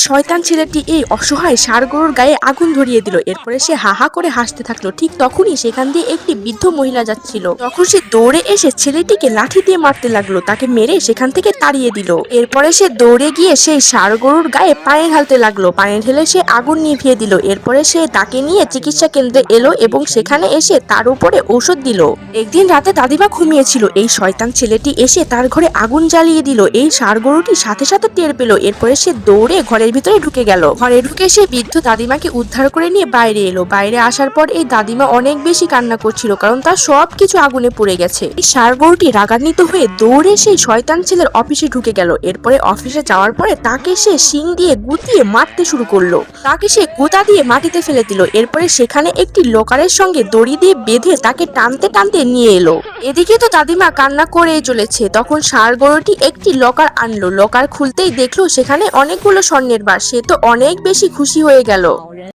শয়তান ছেলেটি এই অসহায় ষাঁড় গরুর গায়ে আগুন ধরিয়ে দিল। এরপরে সে হা হা করে হাসতে থাকলো। ঠিক তখনই সেখান দিয়ে একটি বৃদ্ধ মহিলা যাচ্ছিল। তখন সে দৌড়ে এসে ছেলেটিকে লাঠি দিয়ে মারতে লাগলো, তাকে মেরে সেখান থেকে তাড়িয়ে দিল। এরপরে সে দৌড়ে গিয়ে সেই ষাঁড় গরুর গায়ে পানি ঢালতে লাগলো। পানি ঢেলে সে আগুন নিভিয়ে দিল। এরপরে সে তাকে নিয়ে চিকিৎসা কেন্দ্রে এলো এবং সেখানে এসে তার উপরে ঔষধ দিল। একদিন রাতে দাদিমা ঘুমিয়েছিল। এই শয়তান ছেলেটি এসে তার ঘরে আগুন জ্বালিয়ে দিল। এই ষাঁড় গরুটি সাথে সাথে টের পেল। এরপরে সে দৌড়ে ঘরের ভিতরে ঢুকে গেল। ঘরে ঢুকে সে বৃদ্ধ দাদিমাকে উদ্ধার করে নিয়ে বাইরে এলো। বাইরে আসার পর এই দাদিমা অনেক বেশি কান্না করছিল, কারণ তার সবকিছু আগুনে পুড়ে গেছে। এই ষাঁড় গরুটি রাগান্বিত হয়ে দৌড়ে সেই শয়তান ছেলের অফিসে ঢুকে গেল। এরপরে অফিসে যাওয়ার পরে তাকে সে শিং দিয়ে গুতিয়ে মারতে শুরু করলো। তাকে সে গোতা দিয়ে মাটিতে ফেলে দিল। এরপরে সেখানে একটি লোকারের সঙ্গে দড়ি দিয়ে বেঁধে তাকে টানতে টানতে নিয়ে এলো। এদিকে তো দাদিমা কান্না করেই চলেছে। তখন ষাঁড় গরুটি একটি লকার আনলো। লকার খুলতেই দেখলো সেখানে অনেকগুলো স্বর্ণের বার। সে তো অনেক বেশি খুশি হয়ে গেল।